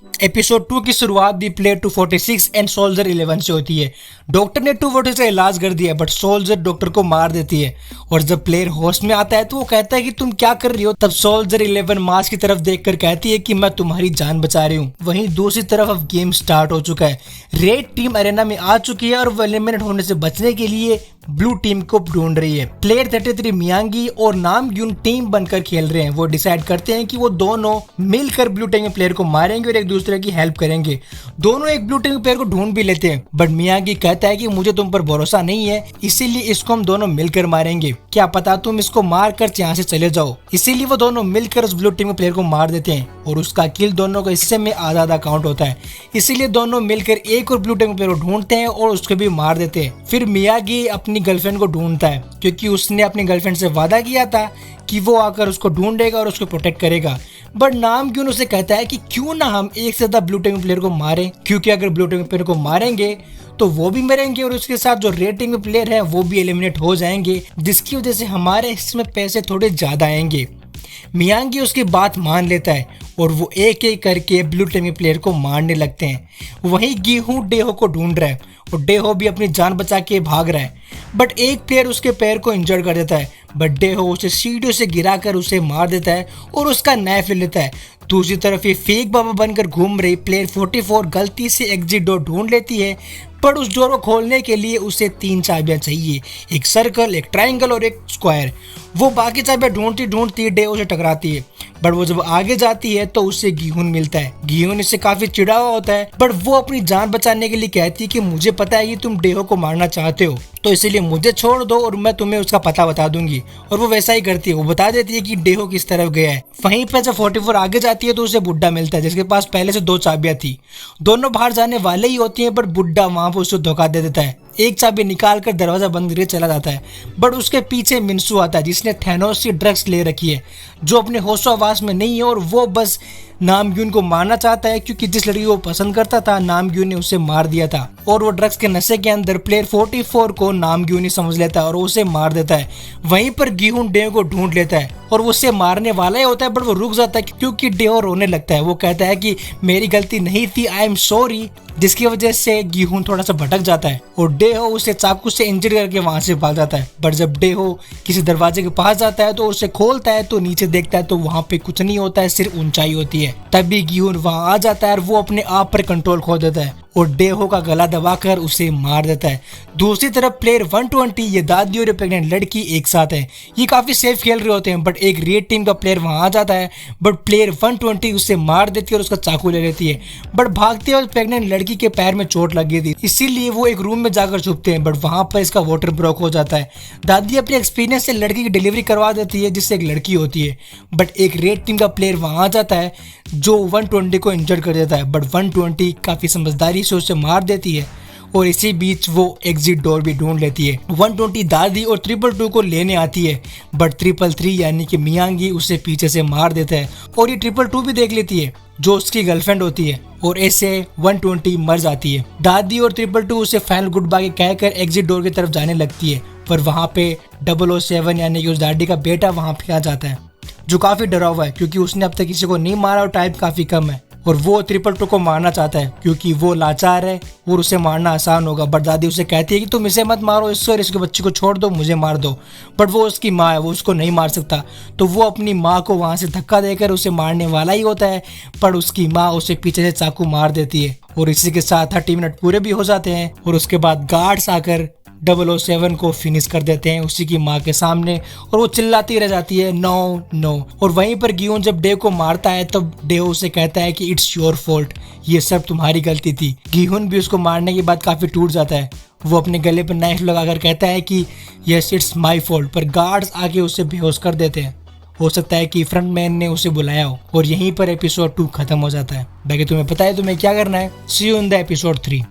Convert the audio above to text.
Episode 2 की शुरुआत दी player 246 and soldier 11 से होती है। डॉक्टर ने 246 का इलाज कर दिया बट सोल्जर डॉक्टर को मार देती है और जब प्लेयर होश में आता है तो वो कहता है कि तुम क्या कर रही हो। तब सोल्जर 11 मार्स की तरफ देखकर कहती है कि मैं तुम्हारी जान बचा रही हूँ। वहीं दूसरी तरफ अब गेम स्टार्ट हो चुका है। रेड टीम अरेना में आ चुकी है और वो एलिमिनेट होने से बचने के लिए ब्लू टीम को ढूंढ रही है। प्लेयर 33 मियांगी और नामग्यून टीम बनकर खेल रहे हैं। वो डिसाइड करते हैं कि वो दोनों मिलकर ब्लू टीम के प्लेयर को मारेंगे और एक दूसरे की हेल्प करेंगे। दोनों एक ब्लू टीम के प्लेयर को ढूंढ भी लेते हैं बट मियांगी कहता है कि मुझे तुम पर भरोसा नहीं है, इसीलिए इसको हम दोनों मिलकर मारेंगे। क्या पता तुम इसको मार कर यहाँ से चले जाओ। इसीलिए वो दोनों मिलकर उस ब्लू टीम के प्लेयर को मार देते हैं और उसका किल दोनों के हिस्से में आधा आधा काउंट होता है। इसीलिए दोनों मिलकर एक और ब्लू टीम के प्लेयर को ढूंढते हैं और उसको भी मार देते हैं। फिर मियांगी अपनी गर्लफ्रेंड को ढूंढता है क्योंकि उसने अपनी गर्लफ्रेंड से वादा किया था कि वो आकर उसको ढूंढेगा और उसको प्रोटेक्ट करेगा। बट नामग्यून उसे कहता है कि क्यों ना हम एक से ज्यादा ब्लू टीम प्लेयर को मारें, क्योंकि अगर ब्लू टीम प्लेयर को मारेंगे तो वो भी मरेंगे और उसके साथ जो रेड टीम के प्लेयर है वो भी एलिमिनेट हो जाएंगे, जिसकी वजह से हमारे हिस्से में पैसे थोड़े ज्यादा आएंगे। मियांगी उसकी बात मान लेता है और वो एक एक करके ब्लू टीम के प्लेयर को मारने लगते हैं। वहीं गेहूं डेहो को ढूंढ रहा है और डेहो भी अपनी जान बचा के भाग रहा है बट एक प्लेयर उसके पैर को इंजर्ड कर देता है बट डेहो उसे सीढ़ियों से गिराकर उसे मार देता है और उसका नाइफ ले लेता है। दूसरी तरफ ये फेक बाबा बनकर घूम रही प्लेयर 44 गलती से एग्जिट डोर ढूंढ लेती है पर उस डोर को खोलने के लिए उसे 3 चाबियां चाहिए, एक सर्कल, एक ट्राइंगल और एक स्क्वायर। वो बाकी चाबियां ढूंढती ढूंढती डेहो से टकराती है बट वो जब आगे जाती है तो उसे गीहुन मिलता है। गीहुन इससे काफी चिढ़ा हुआ होता है बट वो अपनी जान बचाने के लिए कहती है कि मुझे पता है कि तुम डेहो को मारना चाहते हो तो इसीलिए मुझे छोड़ दो और मैं तुम्हें उसका पता बता दूंगी। और वो वैसा ही करती है, वो बता देती है कि डेहो किस तरफ गया है। वहीं पर जब 44 आगे जाती है तो उसे बुड्ढा मिलता है जिसके पास पहले से 2 चाबियां थी। दोनों बाहर जाने वाले ही होती हैं बट बुड्ढा वहां पर उसे धोखा दे देता है। एक चाबी निकाल कर दरवाजा बंद करके चला जाता है बट उसके पीछे मिन्सू आता है जिसने थैनोस की ड्रग्स ले रखी है, जो अपने होशोहवास में नहीं है और वो बस नामग्यून को मारना चाहता है क्योंकि जिस लड़की को पसंद करता था नामग्यून ने उसे मार दिया था और वो ड्रग्स के नशे के अंदर प्लेयर 44 को नामग्यून ही समझ लेता है और उसे मार देता है। वहीं पर गेहूं डेहो को ढूंढ लेता है और वो उसे मारने वाला ही होता है बट वो रुक जाता है क्योंकि डेहो रोने लगता है। वो कहता है कि मेरी गलती नहीं थी, आई एम सॉरी, जिसकी वजह से गेहूं थोड़ा सा भटक जाता है और डेहो उसे चाकू से इंजर करके वहां से भाग जाता है। बट जब डेहो किसी दरवाजे के पास जाता है तो उसे खोलता है तो नीचे देखता है तो वहां पे कुछ नहीं होता है, सिर्फ ऊंचाई होती है। तभी गेहूं वहां आ जाता है और वो अपने आप पर कंट्रोल खो देता है और डेहो का गला दबाकर उसे मार देता है। दूसरी तरफ प्लेयर 120 ये दादी और प्रेग्नेंट लड़की एक साथ है। ये काफी सेफ खेल रहे होते हैं बट एक रेड टीम का प्लेयर वहां आ जाता है बट प्लेयर 120 उसे मार देती है और उसका चाकू ले लेती है बट भागते वक्त प्रेग्नेंट लड़की के पैर में चोट लग गई थी, इसीलिए वो एक रूम में जाकर छुपते हैं बट वहां पर इसका वाटर ब्लॉक हो जाता है। दादी अपने एक्सपीरियंस से लड़की की डिलीवरी करवा देती है जिससे एक लड़की होती है बट एक रेड टीम का प्लेयर वहां आ जाता है जो 120 को इंजर्ड कर देता है बट 120 काफी समझदारी से उसे मार देती है और इसी बीच वो एग्जिट डोर भी ढूंढ लेती है। 120 दादी और 222 को लेने आती है बट 333 यानी कि मियांगी उसे पीछे से मार देता है और ये 222 भी देख लेती है जो उसकी गर्लफ्रेंड होती है और ऐसे 120 मर जाती है। दादी और 222 उसे फाइनल गुड बाय कहकर एग्जिट डोर की तरफ जाने लगती है पर वहां पे 007 यानी कि उस दादी का बेटा वहां पे आ जाता है जो काफी डरा हुआ है क्योंकि उसने अब तक किसी को नहीं मारा और टाइप काफी कम है और वो 222 को मारना चाहता है क्योंकि वो लाचार है और उसे मारना आसान होगा। बट दादी उसे कहती है कि तुम इसे मत मारो, इससे और इसके बच्चे को छोड़ दो, मुझे मार दो। बट वो उसकी माँ है, वो उसको नहीं मार सकता तो वो अपनी माँ को वहां से धक्का देकर उसे मारने वाला ही होता है पर उसकी माँ उसे पीछे से चाकू मार देती है और इसी के साथ 30 मिनट पूरे भी हो जाते हैं और उसके बाद गार्ड्स आकर 007 को फिनिश कर देते हैं उसी की माँ के सामने और वो चिल्लाती रह जाती है नो नो। और वहीं पर गियोन जब डेव को मारता है तब डेव उसे कहता है कि इट्स योर फॉल्ट, ये सब तुम्हारी गलती थी। गियोन भी उसको मारने के बाद काफी टूट जाता है। वो अपने गले पर नाइफ लगाकर कहता है कि यस इट्स माई फॉल्ट पर गार्ड्स आके उसे बेहोश कर देते हैं। हो सकता है कि फ्रंट मैन ने उसे बुलाया हो और यहीं पर एपिसोड 2 खत्म हो जाता है। बाकी तुम्हें पता है तुम्हें क्या करना है। सी यू इन द एपिसोड 3।